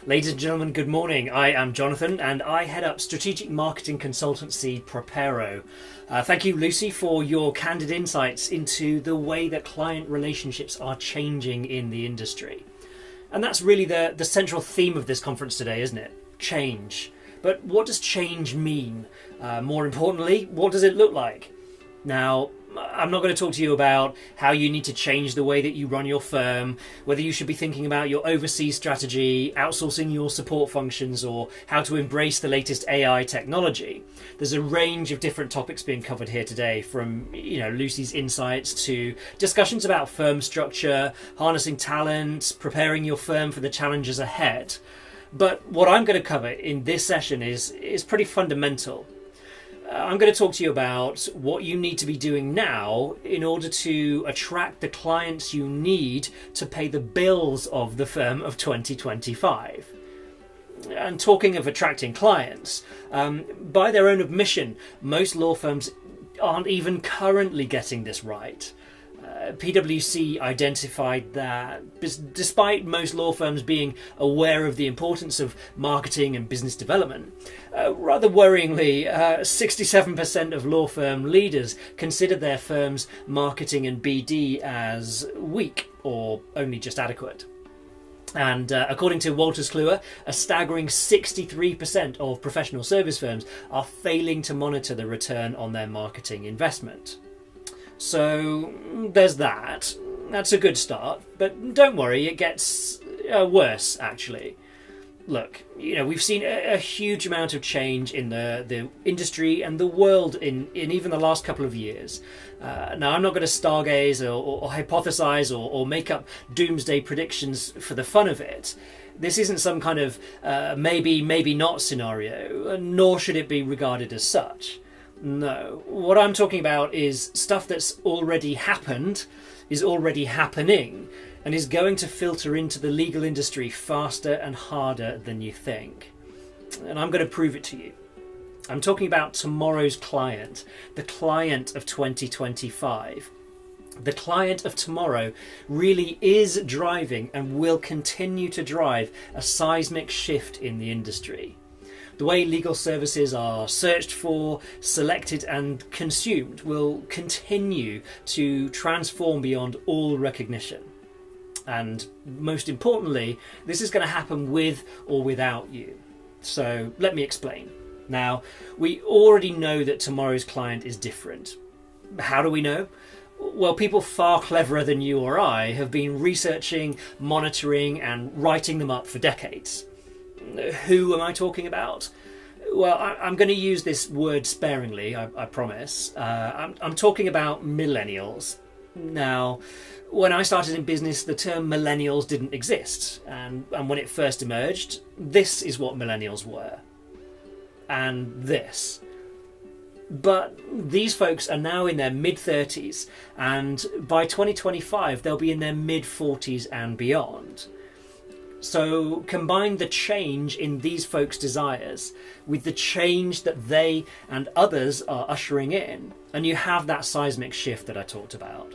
Ladies and gentlemen, good morning. I am Jonathan and I head up strategic marketing consultancy Propero. Thank you, Lucy, for your candid insights into the way that client relationships are changing in the industry. And that's really the central theme of this conference today, isn't it? Change. But what does change mean? More importantly, what does it look like? Now, I'm not going to talk to you about how you need to change the way that you run your firm, whether you should be thinking about your overseas strategy, outsourcing your support functions, or how to embrace the latest AI technology. There's a range of different topics being covered here today, from Lucy's insights to discussions about firm structure, harnessing talent, preparing your firm for the challenges ahead. But what I'm going to cover in this session is pretty fundamental. I'm going to talk to you about what you need to be doing now in order to attract the clients you need to pay the bills of the firm of 2025. And talking of attracting clients, by their own admission, most law firms aren't even currently getting this right. PwC identified that despite most law firms being aware of the importance of marketing and business development, rather worryingly, 67% of law firm leaders consider their firm's marketing and BD as weak or only just adequate. And according to Wolters Kluwer, a staggering 63% of professional service firms are failing to monitor the return on their marketing investment. So there's that. That's a good start, but don't worry, it gets worse actually. Look, we've seen a huge amount of change in the industry and the world in even the last couple of years. Now, I'm not going to stargaze or hypothesize or make up doomsday predictions for the fun of it. This isn't some kind of maybe not scenario, nor should it be regarded as such. No, what I'm talking about is stuff that's already happened, is already happening, and is going to filter into the legal industry faster and harder than you think. And I'm going to prove it to you. I'm talking about tomorrow's client, the client of 2025. The client of tomorrow really is driving and will continue to drive a seismic shift in the industry. The way legal services are searched for, selected and consumed will continue to transform beyond all recognition. And most importantly, this is going to happen with or without you. So let me explain. Now, we already know that tomorrow's client is different. How do we know? Well, people far cleverer than you or I have been researching, monitoring and writing them up for decades. Who am I talking about? Well, I'm going to use this word sparingly, I promise. I'm talking about millennials. Now, when I started in business, the term millennials didn't exist. And when it first emerged, this is what millennials were. And this. But these folks are now in their mid-30s, and by 2025, they'll be in their mid-40s and beyond. So combine the change in these folks' desires with the change that they and others are ushering in, and you have that seismic shift that I talked about.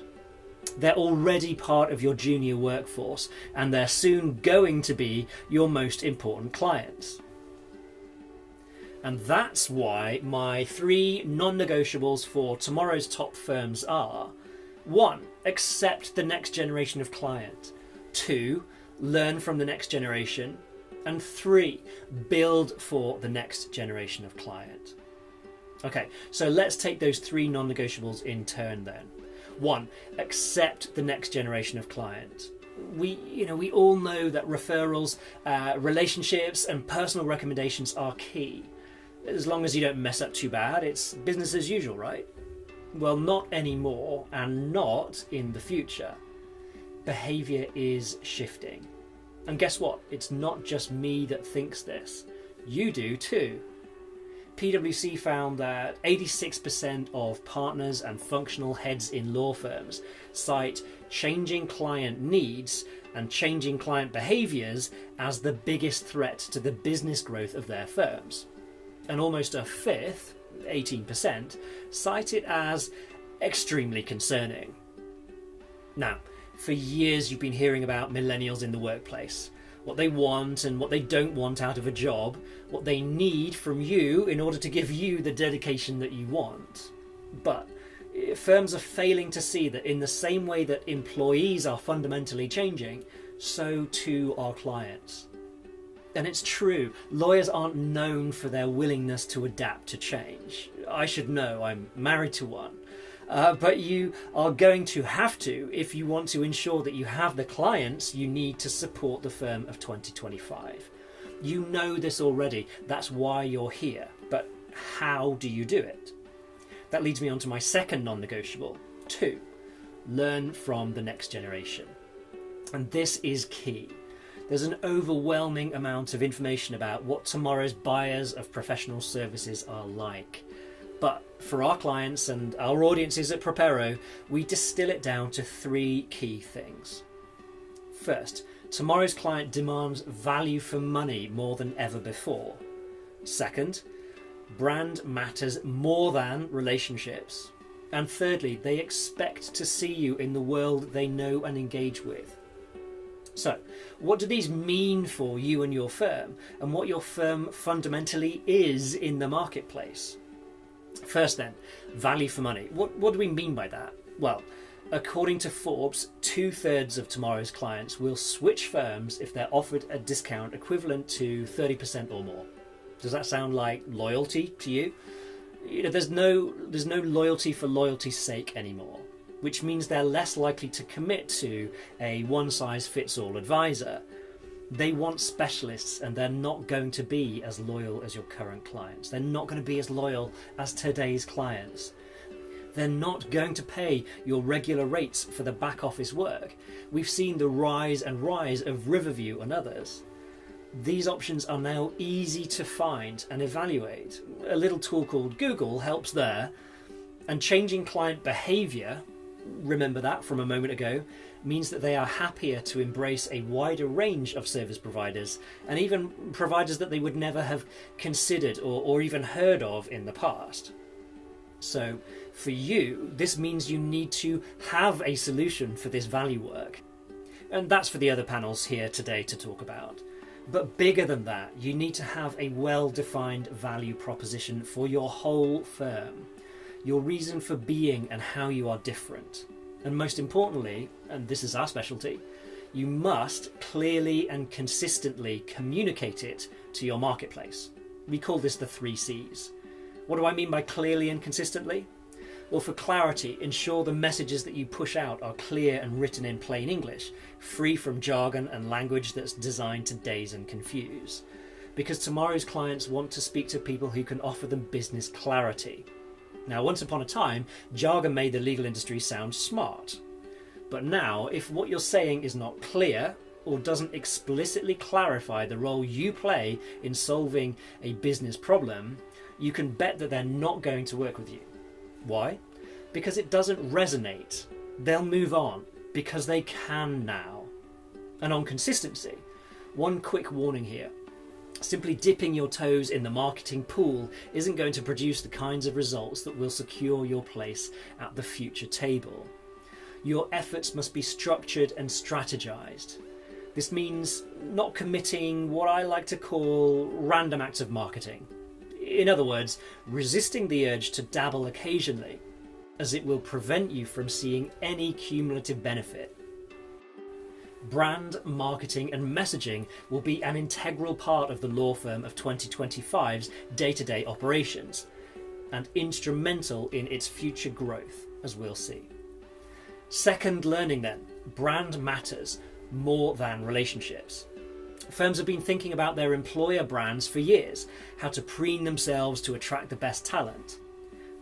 They're already part of your junior workforce, and they're soon going to be your most important clients. And that's why my 3 non-negotiables for tomorrow's top firms are: 1. Accept the next generation of client. 2. Learn from the next generation. And 3. Build for the next generation of client. Okay, so let's take those 3 non-negotiables in turn then. 1. Accept the next generation of client. We all know that referrals, relationships and personal recommendations are key. As long as you don't mess up too bad, it's business as usual, right? Well, not anymore, and not in the future. Behaviour is shifting. And guess what? It's not just me that thinks this. You do too. PwC found that 86% of partners and functional heads in law firms cite changing client needs and changing client behaviours as the biggest threat to the business growth of their firms. And almost a fifth, 18%, cite it as extremely concerning. Now, for years you've been hearing about millennials in the workplace. what they want and what they don't want out of a job, what they need from you in order to give you the dedication that you want. But firms are failing to see that in the same way that employees are fundamentally changing, so too are clients. And it's true, lawyers aren't known for their willingness to adapt to change. I should know, I'm married to one. But you are going to have to if you want to ensure that you have the clients you need to support the firm of 2025. You know this already, that's why you're here. But how do you do it? That leads me on to my second non-negotiable. 2, learn from the next generation. And this is key. There's an overwhelming amount of information about what tomorrow's buyers of professional services are like. But for our clients and our audiences at Propero, we distill it down to 3 key things. First, tomorrow's client demands value for money more than ever before. Second, brand matters more than relationships. And thirdly, they expect to see you in the world they know and engage with. So, what do these mean for you and your firm, and what your firm fundamentally is in the marketplace? First then, value for money. What do we mean by that? Well, according to Forbes, 2/3 of tomorrow's clients will switch firms if they're offered a discount equivalent to 30% or more. Does that sound like loyalty to you? There's no loyalty for loyalty's sake anymore, which means they're less likely to commit to a one-size-fits-all advisor. They want specialists, and they're not going to be as loyal as your current clients. They're not going to be as loyal as today's clients. They're not going to pay your regular rates for the back office work. We've seen the rise of Riverview and others. These options are now easy to find and evaluate. A little tool called Google helps there. And changing client behaviour, remember that from a moment ago, means that they are happier to embrace a wider range of service providers, and even providers that they would never have considered or even heard of in the past. So for you, this means you need to have a solution for this value work. And that's for the other panels here today to talk about. But bigger than that, you need to have a well-defined value proposition for your whole firm, your reason for being and how you are different. And most importantly, and this is our specialty, you must clearly and consistently communicate it to your marketplace. We call this the 3 C's. What do I mean by clearly and consistently? Well, for clarity, ensure the messages that you push out are clear and written in plain English, free from jargon and language that's designed to daze and confuse. Because tomorrow's clients want to speak to people who can offer them business clarity. Now, once upon a time, jargon made the legal industry sound smart. But now, if what you're saying is not clear or doesn't explicitly clarify the role you play in solving a business problem, you can bet that they're not going to work with you. Why? Because it doesn't resonate. They'll move on because they can now. And on consistency, one quick warning here. Simply dipping your toes in the marketing pool isn't going to produce the kinds of results that will secure your place at the future table. Your efforts must be structured and strategized. This means not committing what I like to call random acts of marketing. In other words, resisting the urge to dabble occasionally, as it will prevent you from seeing any cumulative benefit. Brand, marketing and messaging will be an integral part of the law firm of 2025's day-to-day operations, and instrumental in its future growth, as we'll see. Second learning then, brand matters more than relationships. Firms have been thinking about their employer brands for years, how to preen themselves to attract the best talent.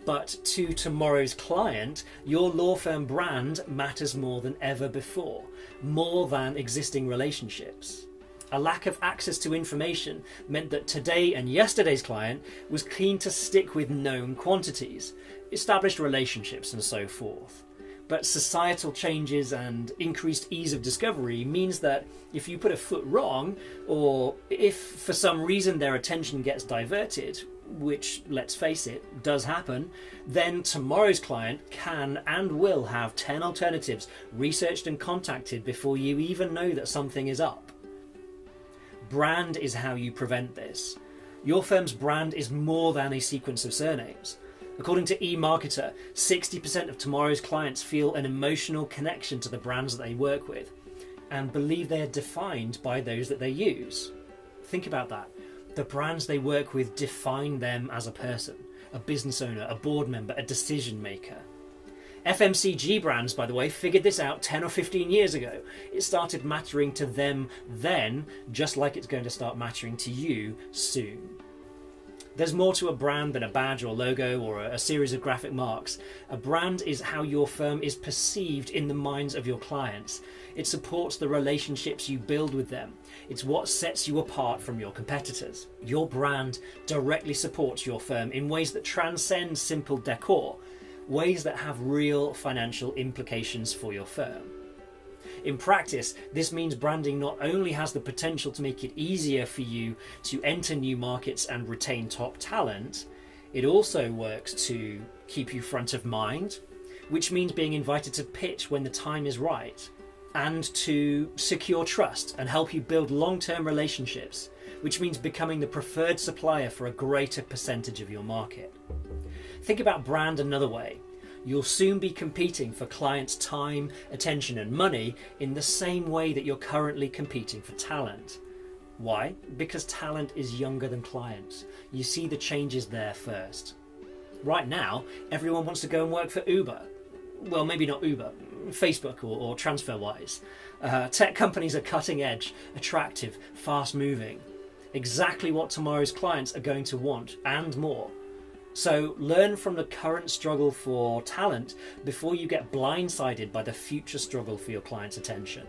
But to tomorrow's client, your law firm brand matters more than ever before, more than existing relationships. A lack of access to information meant that today and yesterday's client was keen to stick with known quantities, established relationships and so forth. But societal changes and increased ease of discovery means that if you put a foot wrong, or if for some reason their attention gets diverted, which, let's face it, does happen, then tomorrow's client can and will have 10 alternatives researched and contacted before you even know that something is up. Brand is how you prevent this. Your firm's brand is more than a sequence of surnames. According to eMarketer, 60% of tomorrow's clients feel an emotional connection to the brands that they work with and believe they are defined by those that they use. Think about that. The brands they work with define them as a person, a business owner, a board member, a decision maker. FMCG brands, by the way, figured this out 10 or 15 years ago. It started mattering to them then, just like it's going to start mattering to you soon. There's more to a brand than a badge or logo or a series of graphic marks. A brand is how your firm is perceived in the minds of your clients. It supports the relationships you build with them. It's what sets you apart from your competitors. Your brand directly supports your firm in ways that transcend simple decor, ways that have real financial implications for your firm. In practice, this means branding not only has the potential to make it easier for you to enter new markets and retain top talent, it also works to keep you front of mind, which means being invited to pitch when the time is right, and to secure trust and help you build long-term relationships, which means becoming the preferred supplier for a greater percentage of your market. Think about brand another way. You'll soon be competing for clients' time, attention and money in the same way that you're currently competing for talent. Why? Because talent is younger than clients. You see the changes there first. Right now, everyone wants to go and work for Uber. Well, maybe not Uber, Facebook or TransferWise. Tech companies are cutting edge, attractive, fast moving. Exactly what tomorrow's clients are going to want and more. So learn from the current struggle for talent before you get blindsided by the future struggle for your clients' attention.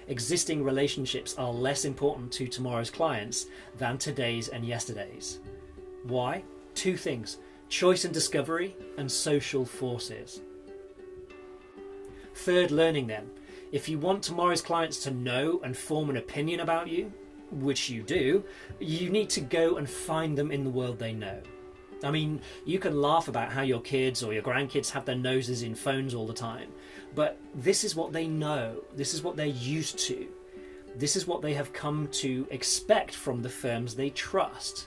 Existing relationships are less important to tomorrow's clients than today's and yesterday's. Why? Two things: choice and discovery, and social forces. Third, learning then. If you want tomorrow's clients to know and form an opinion about you, which you do, you need to go and find them in the world they know. I mean, you can laugh about how your kids or your grandkids have their noses in phones all the time, but this is what they know, this is what they're used to, this is what they have come to expect from the firms they trust.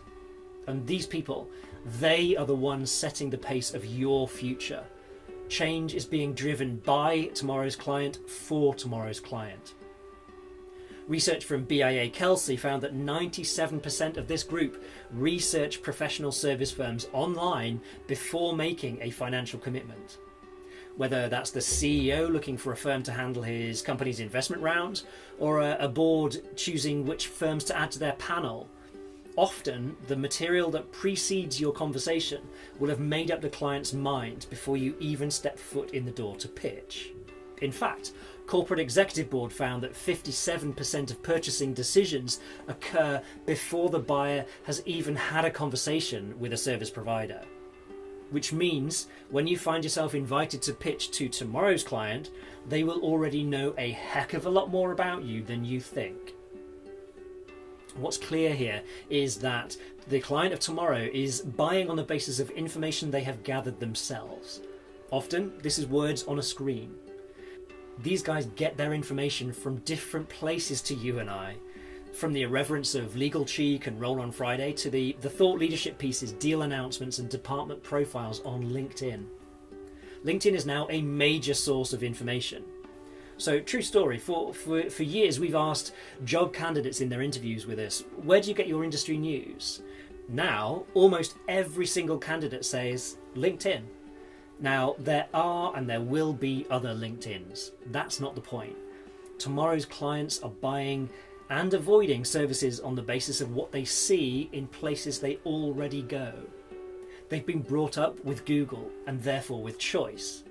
And these people, they are the ones setting the pace of your future. Change is being driven by tomorrow's client for tomorrow's client. Research from BIA Kelsey found that 97% of this group research professional service firms online before making a financial commitment. Whether that's the CEO looking for a firm to handle his company's investment round, or a board choosing which firms to add to their panel, often the material that precedes your conversation will have made up the client's mind before you even step foot in the door to pitch. In fact, Corporate Executive Board found that 57% of purchasing decisions occur before the buyer has even had a conversation with a service provider. Which means when you find yourself invited to pitch to tomorrow's client, they will already know a heck of a lot more about you than you think. What's clear here is that the client of tomorrow is buying on the basis of information they have gathered themselves. Often, this is words on a screen. These guys get their information from different places to you and I, from the irreverence of Legal Cheek and Roll on Friday to the thought leadership pieces, deal announcements and department profiles on LinkedIn. LinkedIn is now a major source of information. So, true story, for years we've asked job candidates in their interviews with us, where do you get your industry news? Now, almost every single candidate says LinkedIn. Now, there are and there will be other LinkedIns. That's not the point. Tomorrow's clients are buying and avoiding services on the basis of what they see in places they already go. They've been brought up with Google and therefore with choice.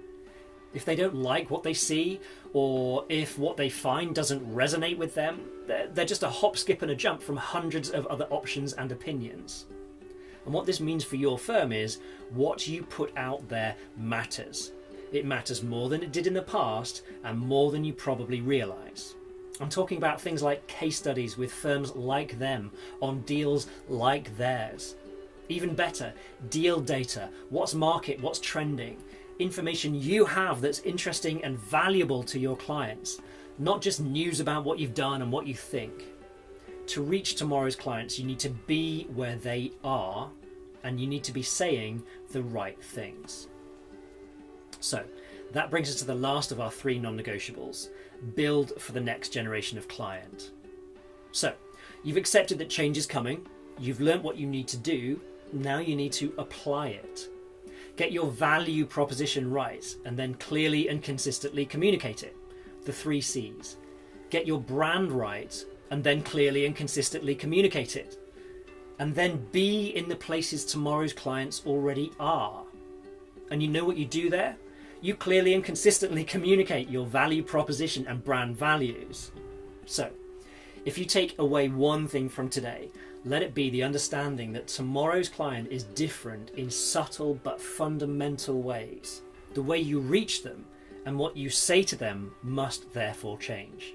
If they don't like what they see, or if what they find doesn't resonate with them, they're just a hop, skip and a jump from hundreds of other options and opinions. And what this means for your firm is what you put out there matters. It matters more than it did in the past and more than you probably realise. I'm talking about things like case studies with firms like them on deals like theirs. Even better, deal data, what's market, what's trending, information you have that's interesting and valuable to your clients, not just news about what you've done and what you think. To reach tomorrow's clients, you need to be where they are, and you need to be saying the right things. So that brings us to the last of our 3 non-negotiables: build for the next generation of client. So you've accepted that change is coming, you've learnt what you need to do, now you need to apply it. Get your value proposition right, and then clearly and consistently communicate it. The 3 C's. Get your brand right, and then clearly and consistently communicate it. And then be in the places tomorrow's clients already are. And you know what you do there? You clearly and consistently communicate your value proposition and brand values. So, if you take away one thing from today, let it be the understanding that tomorrow's client is different in subtle but fundamental ways. The way you reach them and what you say to them must therefore change.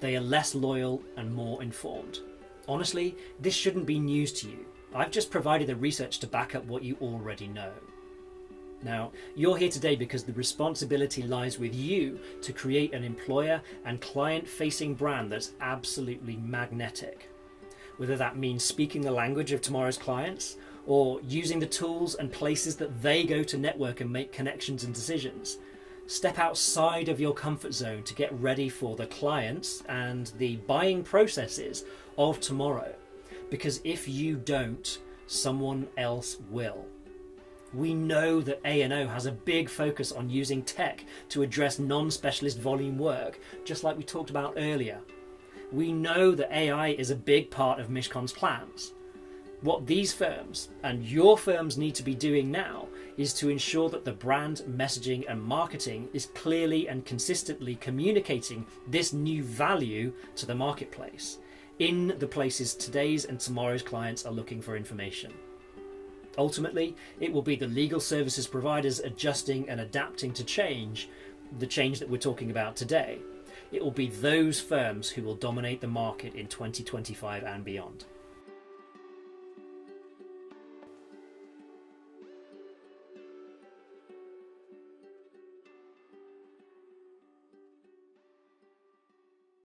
They are less loyal and more informed. Honestly, this shouldn't be news to you. I've just provided the research to back up what you already know. Now, you're here today because the responsibility lies with you to create an employer and client-facing brand that's absolutely magnetic. Whether that means speaking the language of tomorrow's clients, or using the tools and places that they go to network and make connections and decisions. Step outside of your comfort zone to get ready for the clients and the buying processes of tomorrow. Because if you don't, someone else will. We know that A&O has a big focus on using tech to address non-specialist volume work, just like we talked about earlier. We know that AI is a big part of Mishcon's plans. What these firms and your firms need to be doing now is to ensure that the brand, messaging and marketing is clearly and consistently communicating this new value to the marketplace in the places today's and tomorrow's clients are looking for information. Ultimately, it will be the legal services providers adjusting and adapting to change, the change that we're talking about today. It will be those firms who will dominate the market in 2025 and beyond.